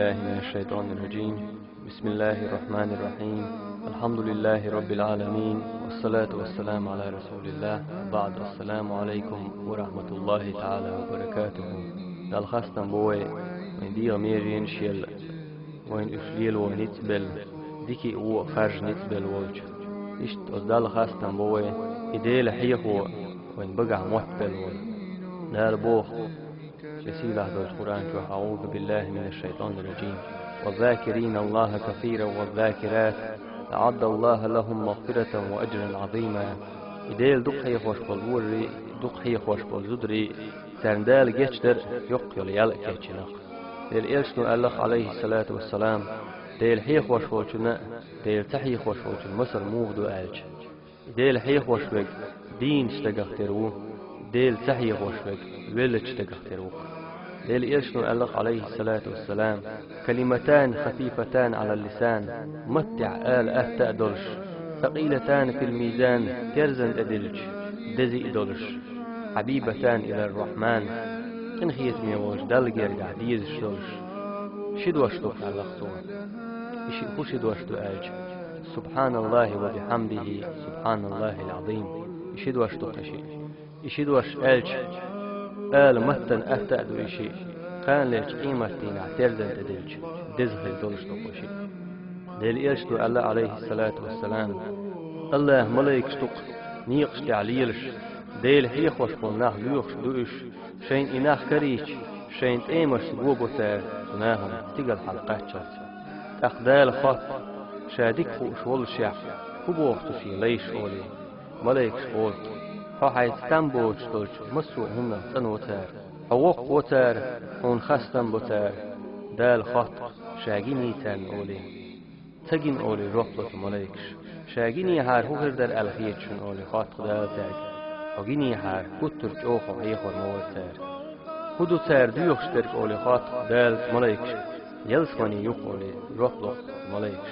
بالله من الشيطان الرجيم. بسم الله الرحمن الرحيم. الحمد لله رب العالمين، والصلاة والسلام على رسول الله. بعد السلام عليكم ورحمة الله تعالى وبركاته. الخاستن بوي وين دي غميرين شيل وين افليل ونتبل ديكي او خرج نتبل ووج اشت ازدال خاستن بوي إديل حيخو وين بقع متبل ووج نال بوخ شسيل هذا القرآن. أعوذ بالله من الشيطان الرجيم. والذاكرين الله كثيرا والذاكرات أعد الله لهم مغفرة وأجرا عظيما. إديل دقحي خوش بالوري دقحي خوش بالزدري سندال جيشتر يقيل يالك يتشنق ديل إلشنو الله عليه الصلاة والسلام ديل حي خوش بالشنا ديل تحي خوش بالشن مصر موغدو ألج ديل حي خوش بك دين اشتغخترو ديل تحي خوش بك ولج اشتغخترو ديل إلشنو الله عليه الصلاة والسلام كلمتان خفيفتان على اللسان متع آل أهتأدلش ثقيلتان في الميزان كرزن أدلج دزي أدلش حبيبتان إلى الرحمن إن خيت ميوش دلجر قاعديز شدلش شدوشتو على خطوة إشي شدوشتو ألج سبحان الله وبحمده سبحان الله العظيم. إشدوشتو قشي إشدوش ألج آل متن أهتأدو إشي كان ليش قيمتين اعترزن أدلج دزغل دلشتو قشي ديل إلشتو الله عليه الصلاة والسلام الله ملايك شتوق نيقش تعليلش ديل حيخ وشبوناه ليوخش دوش شين إناخ كريش شين تيمش سبوبوتار تناهم تيقل حلقاتشا أخدال خط شادك فوش والشع كبوختو شي ليش أولي ملايك شغولت هو حيث تنبوش دلش مسو هنا تنوتار حوق وتار هون خستن بوتار دال خط شاقيني تان أولي تجين أولي رحلة ملايكش شاقيني هار هو غردر ألخيتشن أولي خط دال تاج وجيني هار كتر جوخو عيخور موتار هدو تار ديوخشترك أولي خط دال ملايكش يلسمني يوخ أولي رحلة ملايكش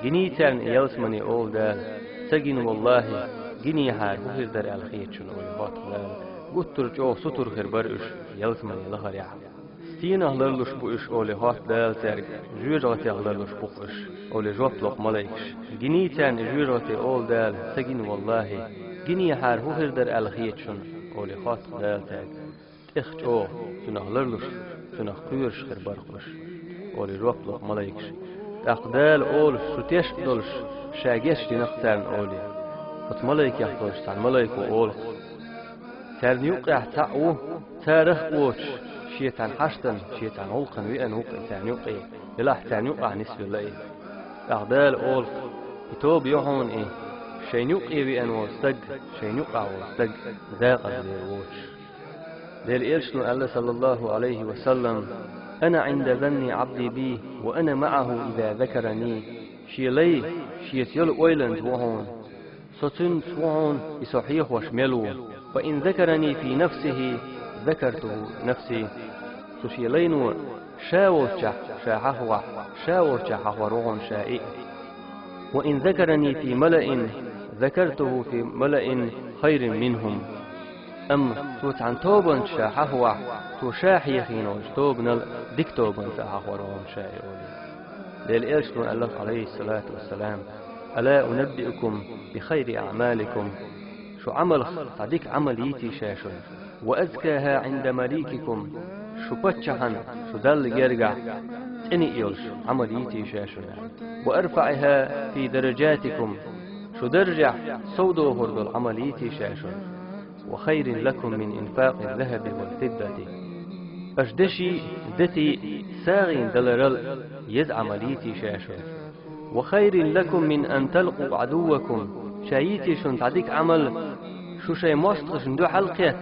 جيني تان يلسمني أول دال تجين والله جيني هار هو غردر ألخيتشن أولي خط دال كتر جو ستر خربرش يلسمني لهر يعب ستين أهلرلوش بوش أولي هات دال تارك جويرغتي أهلرلوش بوش أولي جوطلق ملايكش جيني تان جويرغتي أول دال تجين والله جيني حار هو هردر ألخيتشن أولي هات دال تارك إخش أو تنهلرلوش تنخيرش خربرقش أولي جوطلق ملايكش أقدال أول ستيش دولش شاقيش تنختارن أولي فت ملايك يحضرش تان ملايكو أول تارنيوق يحتعو تارخ ووش شيطان حشتن شيطان هولقن ويأن وقع تانيوقي يلاح تانيوقع نسبة لأي أغدال أولق يتوب يوحون إيه شينيوقي ويأن وستق شينيوقع وستق ذاق الزيروش ديل إرشنو الله صلى الله عليه وسلم أنا عند ظن عبدي بي وأنا معه إذا ذكرني شيلي شيتيل أويلند وهون ستن توهون يصحيح وشملو وإن ذكرني في نفسه ذكرته نفسي سشيلينو شاورشح شاحهوع شاورشح روغن شائع وإن ذكرني في ملأ ذكرته في ملأ خير منهم أم توت عن توبن شاحهوع تو شاحيخينو توبن ديكتوبن شاحهوع روغن شائع للإرشن الله عليه الصلاة والسلام ألا أنبئكم بخير أعمالكم شو عمل صديق عمليتي شاشن وأزكاها عند مليككم شو بتشحن شو دل يرجع تني يلش عمليتي شاشن وأرفعها في درجاتكم شو درجع صودو هردل عمليتي شاشن وخير لكم من إنفاق الذهب والفضة أجدشي ذتي ساغين دلرل يز عمليتي شاشن وخير لكم من أن تلقوا عدوكم شايتي شن تعديك عمل شو شي مصطش ندو حلقات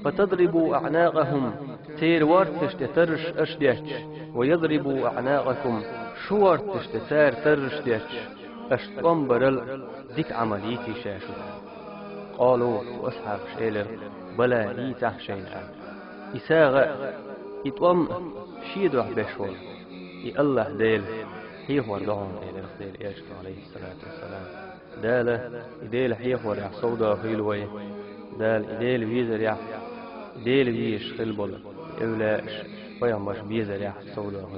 فتضربوا أعناقهم تير وارتش تترش أشديش ويضربوا أعناقكم شو وارتش تسار ترش ديش أشتوم برل ديك عمليتي شاشو قالوا وأصحاب شيلر بلا إيتح شين إساغة يتوم شيدوح بشول الله ديل هي هو لهم ديل إيشك عليه الصلاة والسلام دال إديل حيخور يح صودا خيلوي دال إديل ويزر يح إديل ويش خلبل إولاش ويمش بيزرع صوله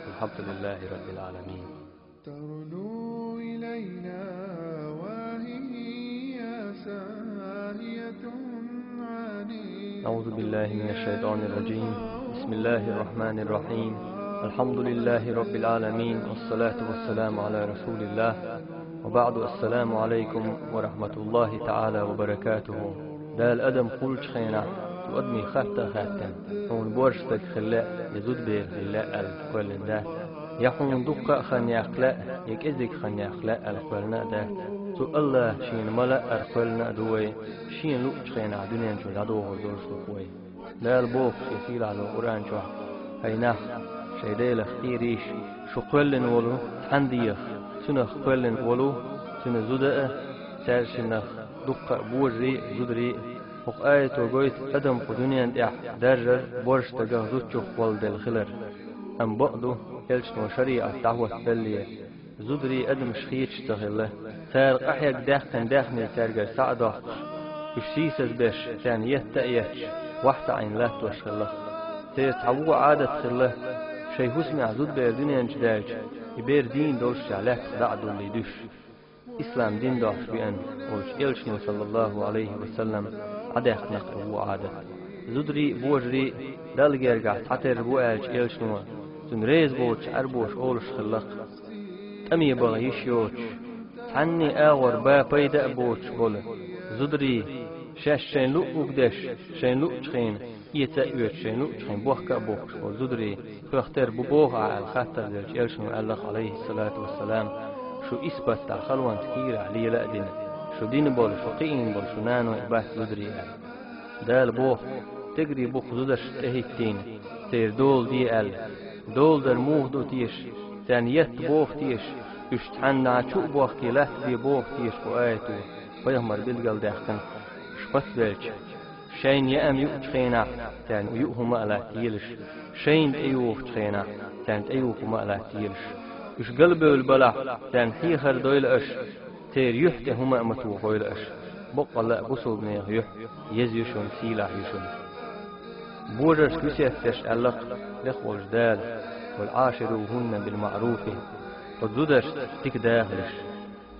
الحمد لله رب العالمين. ترنو إلينا وهي ساهية عنيد. أعوذ بالله من الشيطان الرجيم. بسم الله الرحمن الرحيم. الحمد لله رب العالمين، والصلاة والسلام على رسول الله، وبعد. السلام عليكم ورحمة الله تعالى وبركاته. دا الأدم قلت خينا تؤدمي خاتا هون بورشتك خلاء يزود بير لله الكل ده يحون دقة خن يخلاء يكذك خن يخلاء الكلنا ده تو الله شين ملا الكلنا دوي شين لوك خينا دنيا شو لدوه دورش خوي. دا البوخ يسيل على القرآن شو هيناخ شيديل اختيريش شو قلن ولو حنديخ سنخ قلن ولو سن زودة سارشنخ دقة بوري زودري وق آية وقويت أدم قدنيا دع درجر بورش تجاه زوجو والد الخلر أم بقدو يلشنو شريعة دعوة بلية زودري أدم شخيتش تغله سارق أحيك داخن داخن سارقر سعده يشسيسز بش سان يتأيش واحد عين لا توشخله سيتعوى عادة خله شي هسمع زود بير دنيا جداج يبير دين دوش عليك بعد اللي دوش إسلام دين دوش بأن وش إلشنو صلى الله عليه وسلم عداك نقربو عادة زودري بوجري دالجرجع تعتر بوالج إلشنو زن ريز بوش عربوش أولش خلق تمي بغيش يوش تعني آور با بيدا بوش بول زودري شاش شين لو أقدش شين لو تخين يتأويت شين لو تخين بوحكا بوش وزودري فاختر ببوغ على الخاطر دلج إلشنو الله عليه الصلاة والسلام شو إثبات تاع خلوان تكير علي لأدين شو دين بول شو قين بول شو نانو إباس زودري دال بوخ تجري بوخ زودش تهيتين تير دول دي دول در موه دو تيش ثانيت بوخ تيش اشتحنا شو بوخ كيلات بي بوخ تيش بآيتو ويهمر بالقل داخن شبت بلش شين يأم يؤتخينا تان يؤهما لا تيلش شين أيوه تخينا تان أيوه لا تيلش إش قلبه البلع تان حيخر دويل أش تير يحته هما أمتو غويل أش بقى لا بصل بنيه يح يزيشون سيلا يشون بورش كسيت تشألق لخو الجدال والعاشروهن بالمعروف وتزودش تك داخلش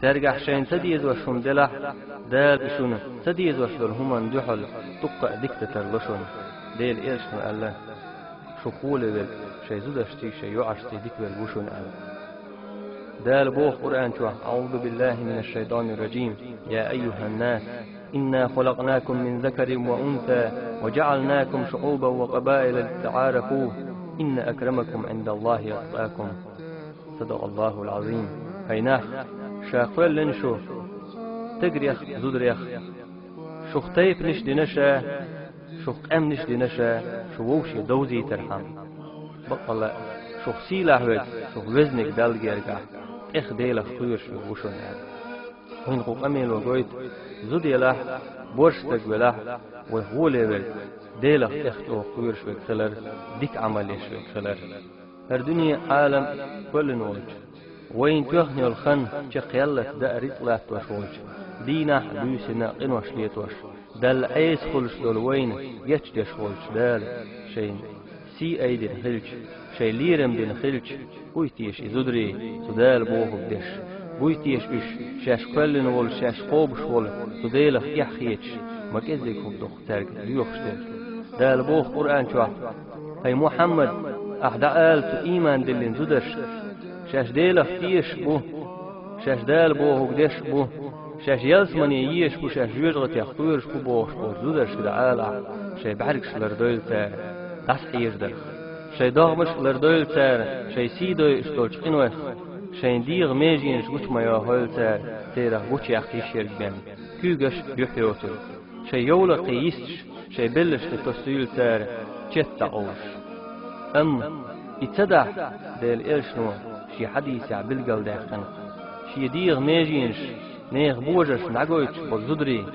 ترجع شين تديز وشهم دلح دال بشون تديز وشدل هما ندحل تقع دكتة لشون ديل إيرشن الله شقول بل شي زودش تي شي يعش تي ديك بالوشون الله دال بوخ قرآن شوح. أعوذ بالله من الشيطان الرجيم. يا أيها الناس إنا خلقناكم من ذكر وأنثى وجعلناكم شعوبا وقبائل لتعارفوا إن أكرمكم عند الله أتقاكم. صدق الله العظيم. هيناخ شاقفل لنشو تقريخ زدريخ شوخ تيف نش دينشا شوخ أم نش دينشا شووشي دوزي ترحم بقى شوخ سيلا هود شوخ وزنك دالجيرجع إخ ديلا خير وشون هين قوم أمين وقويت زودي له بورشتك وله وهولي ول ديلا إختو خير شوك خلر ديك عملي شوك خلر هر دنيا عالم كل نوج وين تغني الخن تقيلت داريت لا توشوج دينا بيسنا قنوش ليتوش دل عيس خلش دول وين يتجش خلش دال شين سي أيدين خلش شي ليرم دين خلش بويتيش إزودري سدال بوغ بدش بويتيش إش شاش كلن وول شاش قوبش وول سدالخ يحخيتش ما كزيك خبدوخ تارك ليوخشتر دال بوغ قرآن شوح. هاي محمد أحدى آلت إيمان دلين زودش شاش دالخ تيش بو شاش دال بوغ بدش بو شاش يلسمني ييش بو شاش يجغت يخطورش بو بوغش بو زودش كده آلع شاي بعركش لردويل تار تحقيش درخ شي داغمش لردويل تار شي سيدوي اشتولش قنوخ شي ديغ ميجينش قوش ما ياهول تار تيره قوش يحقيش يرقبان كيوغش يحيوتل شي يولا قيستش شي بلش تتوسيل تار جتا اوش يتدع ديل إرشنو شي حديث عبلقل داخن شي ديغ ميجينش نيغ بوجش نعقويتش بزدري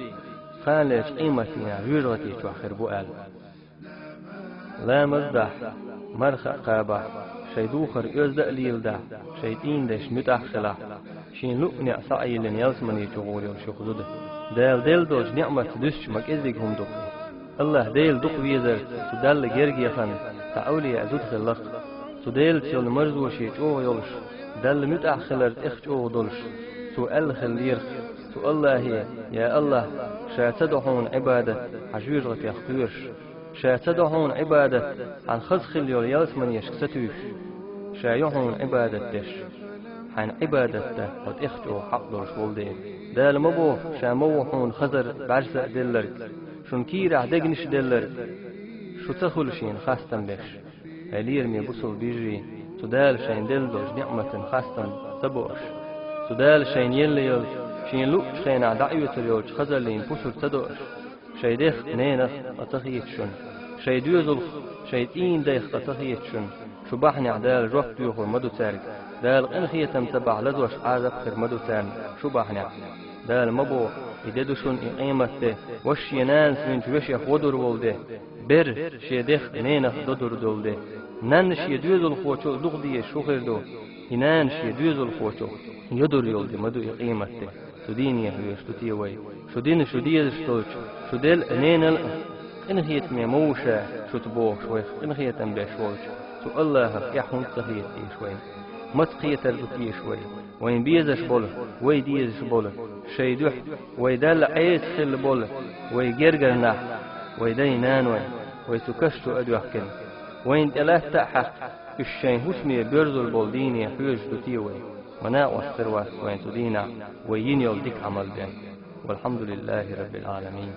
خالش قيمتنا يجغتي تواخر بؤال لا مزدح مرخ قابع شي دوخر يزدأ ليلدع شيطين دش متح خلع شين لقنع سعيلن يلسمني تغوري وشيخ زده دال دوج نعمة دش مك إزيق هم دقي الله ديل دق ويزر سدال جرجي خن تعولي عدود خلق سديل تيل مرزو شي جو يولش دل متأخلر إخ جو دولش سؤال خلير سؤال الله يا الله شاتدحون عبادة عجوجة يختويرش شاتدحون عبادة عن خزخ اليول يلس من يشكستوش شايحون عبادة تش عن عبادة قد إختو حق دولش ولدين دال مبو شاموحون خزر بعجزة دلر شون كيرع دقنش دلر شو تخلشين خاستن بش هلير مي بصل بيجري سدال شين دلدوش نعمة خاستن تبوش سدال شين يليل شين لوك شين عدعيو تريوش خزرلين بصل تدوش شيدخ نينخ أتخيتشن شيدوزل شيدين ديخ أتخيتشن شو بحني عدال جوف ديوخور مدو تارك دال انخيتم تبع لدوش عازب خير مدو تارك شو بحني دال مبو يددوشون إقيمته وش ينانس من جوش يخودر ولده بر شيدخ نينخ دودر دولده نانش يدوزل خوچو لغدي شوخر دو ينانش يدوزل خوچو يدور يولده مدو إقيمته سديني يحويش تتيوي شدين شديد شتوش شدل نينل انخيت ميموشا شتبوخ شويخ انخيت بيشوش سو الله يحون تخيت شوي متقيت البكي شوي وين بيزش بوله وي ديزش بوله شيدوح ويدل عيس خل بوله ويجرجر نح ويدينان وي تكشتو أدوحكن وين تلاث تحق الشين هسمي بيرزل بولديني حيوش تتيوي وناء والسروة وين تدينا وين يولدك عمل بين والحمد لله رب العالمين.